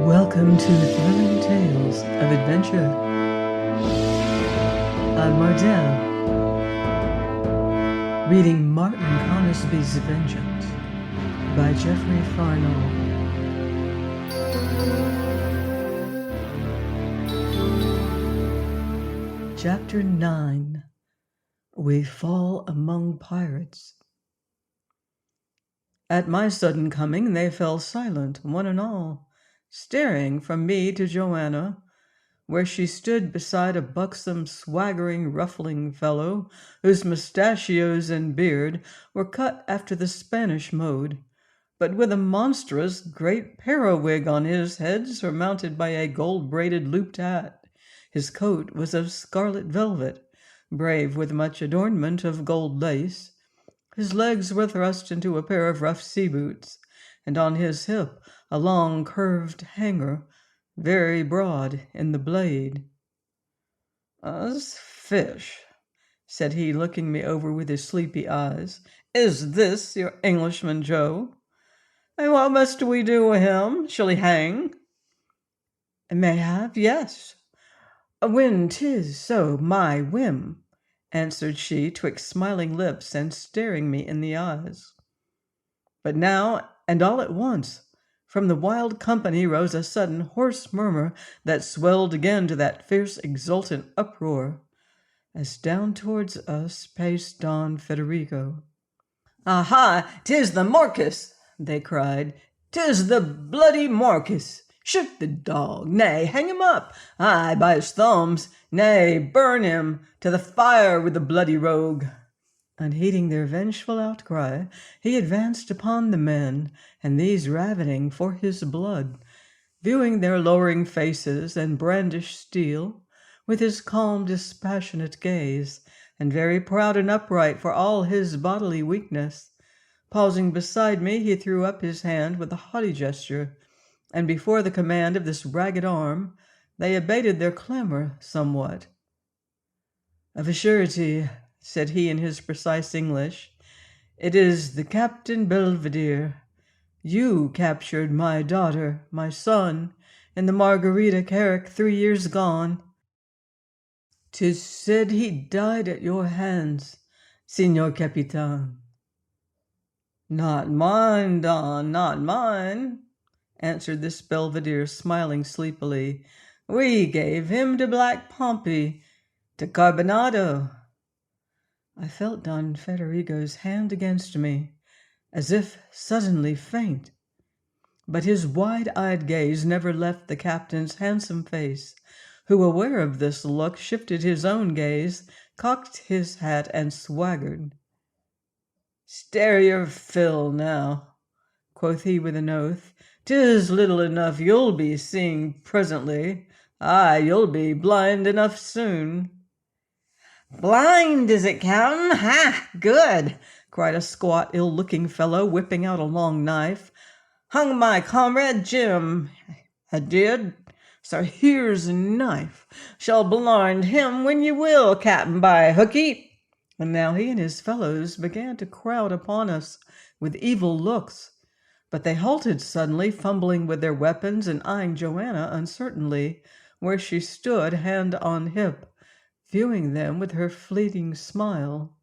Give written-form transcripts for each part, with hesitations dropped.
Welcome to Thrilling Tales of Adventure. I'm Mardell, reading Martin Conisby's Vengeance by Jeffery Farnol. Chapter 9. We Fall Among Pirates. At my sudden coming, they fell silent, one and all, staring from me to Joanna, where she stood beside a buxom, swaggering, ruffling fellow, whose mustachios and beard were cut after the Spanish mode, but with a monstrous great periwig on his head, surmounted by a gold-braided looped hat. His coat was of scarlet velvet, brave with much adornment of gold lace. His legs were thrust into a pair of rough sea boots, and on his hip a long curved hanger, very broad in the blade. "Us fish," said he, looking me over with his sleepy eyes. "Is this your Englishman, Joe? And what must we do with him? Shall he hang?" "Mayhap, yes, when 'tis so my whim," answered she, twixt smiling lips and staring me in the eyes. But now, and all at once, from the wild company rose a sudden hoarse murmur that swelled again to that fierce exultant uproar, as down towards us paced Don Federigo. "Aha! 'Tis the Marquis!" they cried. "'Tis the bloody Marquis! Shoot the dog! Nay, hang him up! Aye, by his thumbs! Nay, burn him! To the fire with the bloody rogue!" Unheeding their vengeful outcry, he advanced upon the men, and these ravening for his blood, viewing their lowering faces and brandished steel, with his calm, dispassionate gaze, and very proud and upright for all his bodily weakness. Pausing beside me, he threw up his hand with a haughty gesture, and before the command of this ragged arm, they abated their clamor somewhat. "Of a surety," said he in his precise English, "it is the Captain Belvedere. You captured my daughter, my son, in the Margarita carrack 3 years gone. 'Tis said he died at your hands, Signor Capitan." "Not mine, Don, not mine," answered this Belvedere, smiling sleepily. "We gave him to Black Pompey, to Carbonado." I felt Don Federigo's hand against me, as if suddenly faint. But his wide-eyed gaze never left the captain's handsome face, who, aware of this look, shifted his own gaze, cocked his hat, and swaggered. "Stare your fill now," quoth he with an oath. "'Tis little enough you'll be seeing presently. Aye, you'll be blind enough soon." "Blind, is it, Captain? Ha! Good!" cried a squat, ill-looking fellow, whipping out a long knife. "Hung my comrade Jim, I did. So here's a knife. Shall blind him when you will, Captain, by hookey." And now he and his fellows began to crowd upon us with evil looks, but they halted suddenly, fumbling with their weapons and eyeing Joanna uncertainly, where she stood, hand on hip, viewing them with her fleeting smile.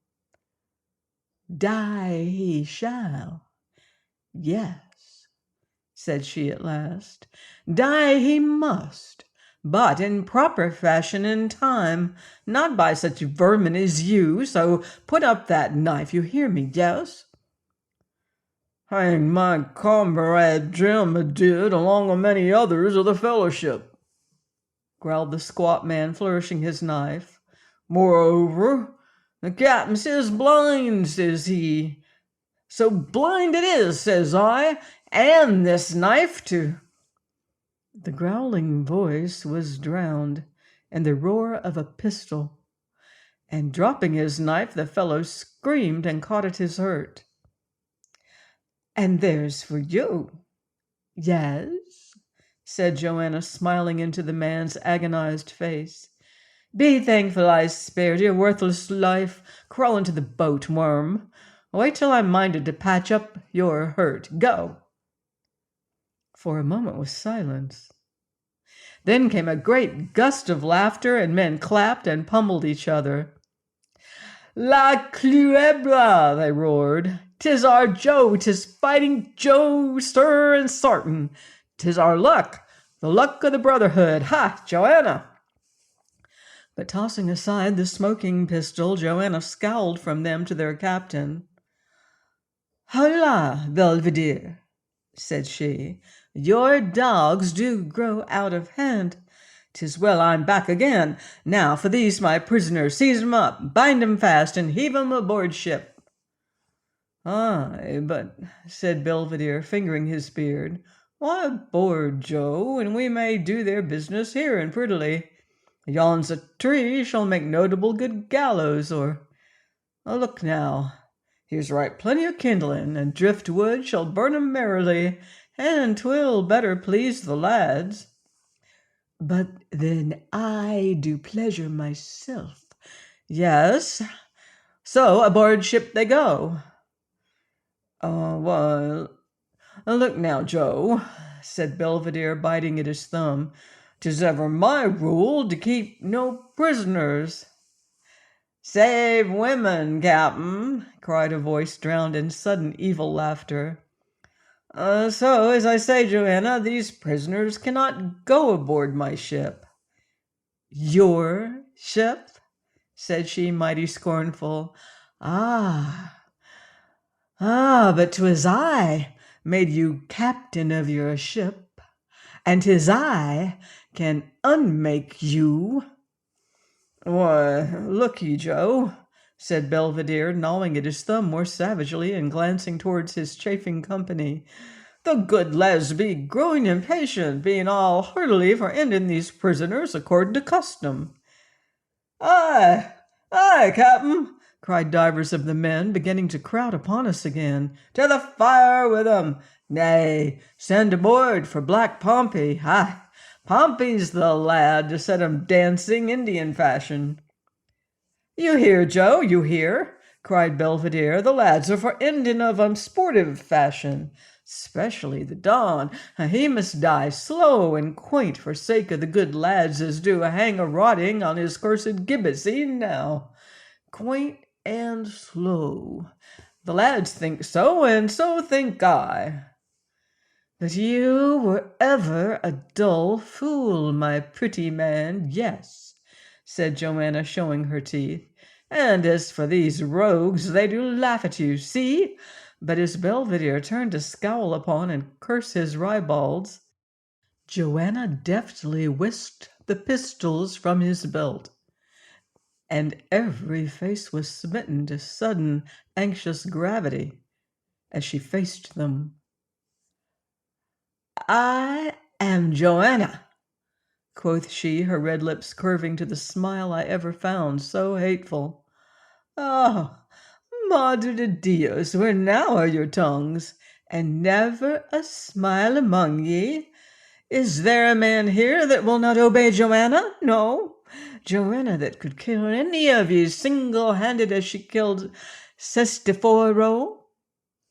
"Die he shall, yes," said she at last. "Die he must, but in proper fashion in time, not by such vermin as you. So put up that knife, you hear me, yes?" "Hang my comrade Jim, I did, along with many others of the fellowship," growled the squat man, flourishing his knife. "Moreover, the captain says blind, says he. So blind it is, says I, and this knife to—" The growling voice was drowned in the roar of a pistol, and dropping his knife, the fellow screamed and caught at his hurt. "And there's for you." "Yes," said Joanna, smiling into the man's agonized face. "Be thankful I spared your worthless life. Crawl into the boat, worm. Wait till I'm minded to patch up your hurt. Go." For a moment was silence. Then came a great gust of laughter, and men clapped and pummeled each other. La Cluebla, they roared. 'Tis our Joe, 'tis fighting Joe, sir and sartin. 'Tis our luck, the luck of the brotherhood. Ha, Joanna! But tossing aside the smoking pistol, Joanna scowled from them to their captain. Hola, Belvedere, said she, your dogs do grow out of hand. 'Tis well I'm back again. Now for these my prisoners, seize 'em up, bind 'em fast, and heave 'em aboard ship. Aye, but, said Belvedere, fingering his beard, why aboard, Joe, and we may do their business here and prettily. Yon's a tree shall make notable good gallows, or look now, here's right plenty of kindling, and driftwood shall burn 'em merrily, and 'twill better please the lads. But then I do pleasure myself. Yes, so aboard ship they go. Well, look now, Joe, said Belvedere, biting at his thumb. 'Tis ever my rule to keep no prisoners. Save women, Cap'n, cried a voice drowned in sudden evil laughter. So, as I say, Joanna, these prisoners cannot go aboard my ship. Your ship? Said she, mighty scornful. But 'twas I made you captain of your ship, and 'tis I can unmake you. Why, look ye, Joe, said Belvedere, gnawing at his thumb more savagely and glancing towards his chafing company. The good lads be growing impatient, being all heartily for ending these prisoners according to custom. Aye, Captain, cried divers of the men, beginning to crowd upon us again. To the fire with 'em! Nay, send aboard for Black Pompey. Aye, Pompey's the lad to set 'em dancing Indian fashion. You hear, Joe, you hear, cried Belvedere. The lads are for ending of 'em sportive fashion, specially the Don. He must die slow and quaint for sake of the good lads as do hang a rotting on his cursed gibbet. See now, quaint and slow. The lads think so, and so think I. But you were ever a dull fool, my pretty man, yes, said Joanna, showing her teeth. And as for these rogues, they do laugh at you, see? But as Belvedere turned to scowl upon and curse his ribalds, Joanna deftly whisked the pistols from his belt, and every face was smitten to sudden, anxious gravity as she faced them. I am Joanna, quoth she, her red lips curving to the smile I ever found so hateful. Oh, Madre de Dios, where now are your tongues? And never a smile among ye? Is there a man here that will not obey Joanna? No, Joanna that could kill any of ye single-handed as she killed Sesteforo?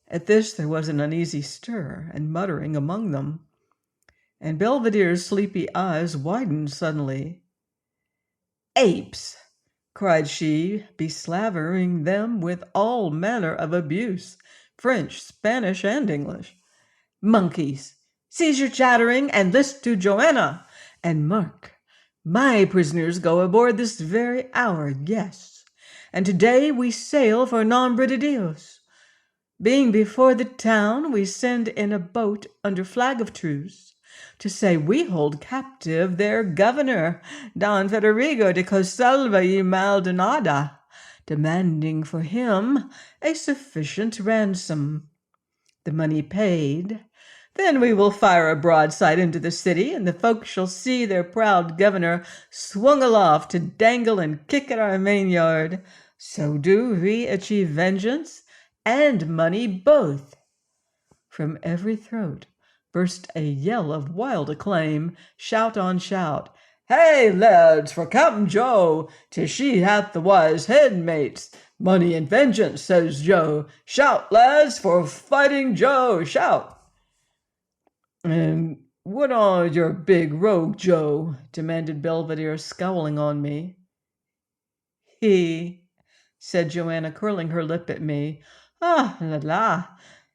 At this there was an uneasy stir and muttering among them, and Belvedere's sleepy eyes widened suddenly. Apes, cried she, beslavering them with all manner of abuse, French, Spanish, and English. Monkeys, cease your chattering and list to Joanna, and mark, my prisoners go aboard this very hour, yes, and today we sail for Nombre de Dios. Being before the town, we send in a boat under flag of truce to say we hold captive their governor, Don Federigo de Cosalva y Maldonada, demanding for him a sufficient ransom. The money paid, then we will fire a broadside into the city, and the folk shall see their proud governor swung aloft to dangle and kick at our mainyard. So do we achieve vengeance and money both. From every throat burst a yell of wild acclaim, shout on shout. Hey, lads, for Captain Joe, 'tis she hath the wise head, mates. Money and vengeance, says Joe. Shout, lads, for fighting Joe, shout. And "What on your big rogue, Joe?" demanded Belvedere, scowling on me. "He," said Joanna, curling her lip at me. "Ah, la la!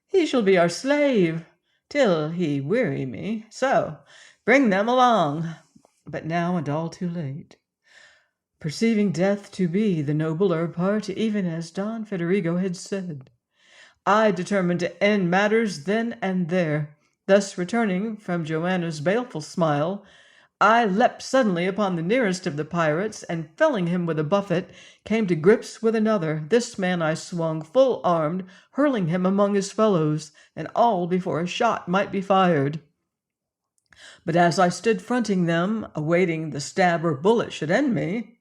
He shall be our slave, till he weary me. So, bring them along." But now, and all too late. Perceiving death to be the nobler part, even as Don Federigo had said, I determined to end matters then and there. Thus returning from Joanna's baleful smile, I leapt suddenly upon the nearest of the pirates, and felling him with a buffet, came to grips with another. This man I swung full armed, hurling him among his fellows, and all before a shot might be fired. But as I stood fronting them, awaiting the stab or bullet should end me,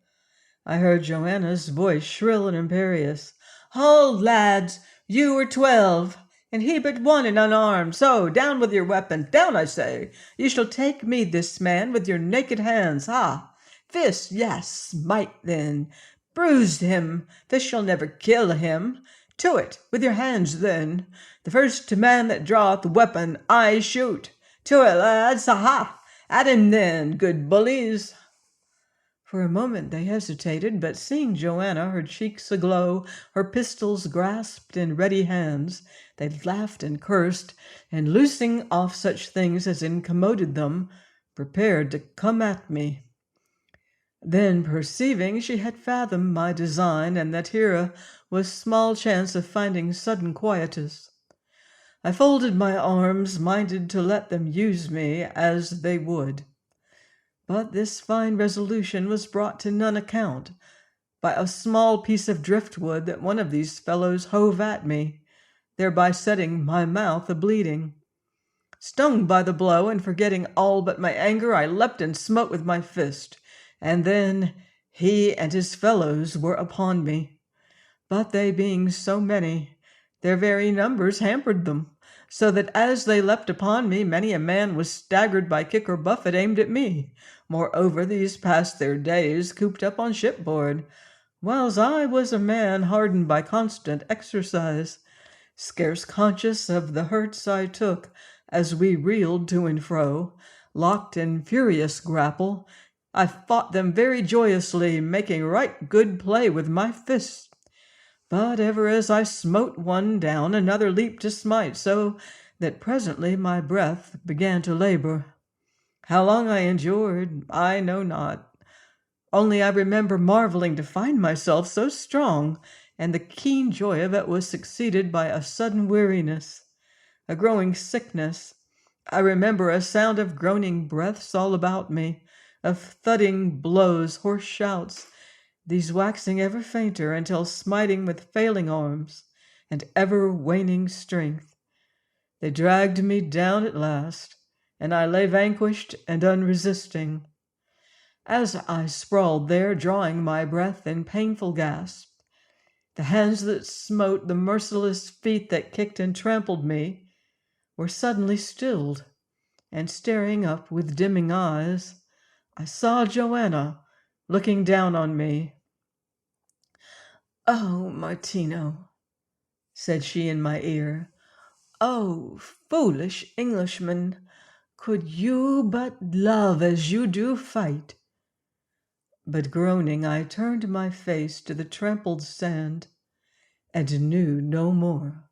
I heard Joanna's voice, shrill and imperious. "Hold, lads! You are 12, and he but one and unarmed. So, down with your weapons! Down, I say! You shall take me this man with your naked hands. Ha! Fist, yes, smite then! Bruise him! Fist shall never kill him. To it, with your hands then! The first man that draweth weapon, I shoot. To it, lads! Ha! At him then, good bullies!" For a moment they hesitated, but seeing Joanna, her cheeks aglow, her pistols grasped in ready hands, they laughed and cursed, and loosing off such things as incommoded them, prepared to come at me. Then, perceiving she had fathomed my design, and that here was small chance of finding sudden quietus, I folded my arms, minded to let them use me as they would. But this fine resolution was brought to none account by a small piece of driftwood that one of these fellows hove at me, thereby setting my mouth a-bleeding. Stung by the blow, and forgetting all but my anger, I leapt and smote with my fist, and then he and his fellows were upon me. But they being so many, their very numbers hampered them, so that as they leapt upon me, many a man was staggered by kick or buffet aimed at me. Moreover, these passed their days cooped up on shipboard, whiles I was a man hardened by constant exercise, scarce conscious of the hurts I took as we reeled to and fro, locked in furious grapple. I fought them very joyously, making right good play with my fists. But ever as I smote one down, another leaped to smite, so that presently my breath began to labor. How long I endured, I know not. Only I remember marveling to find myself so strong, and the keen joy of it was succeeded by a sudden weariness, a growing sickness. I remember a sound of groaning breaths all about me, of thudding blows, hoarse shouts, these waxing ever fainter until smiting with failing arms and ever waning strength, they dragged me down at last, and I lay vanquished and unresisting. As I sprawled there, drawing my breath in painful gasps, the hands that smote, the merciless feet that kicked and trampled me, were suddenly stilled, and staring up with dimming eyes, I saw Joanna looking down on me. "Oh, Martino," said she in my ear, "oh, foolish Englishman, could you but love as you do fight!" But groaning, I turned my face to the trampled sand and knew no more.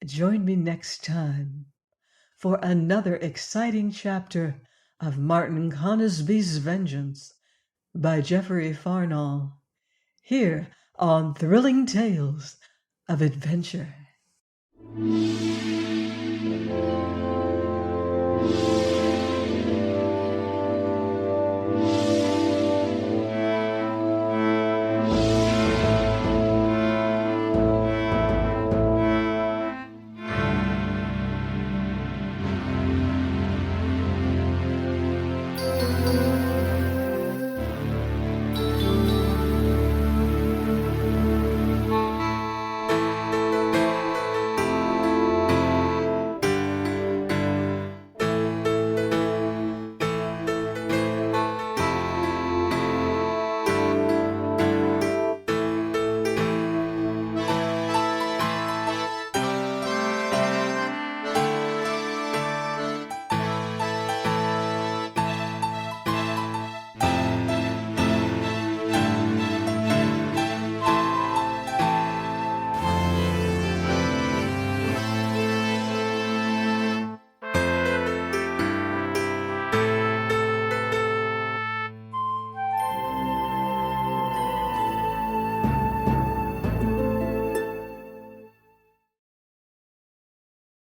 Join me next time for another exciting chapter of Martin Conisby's Vengeance by Jeffery Farnol, here on Thrilling Tales of Adventure.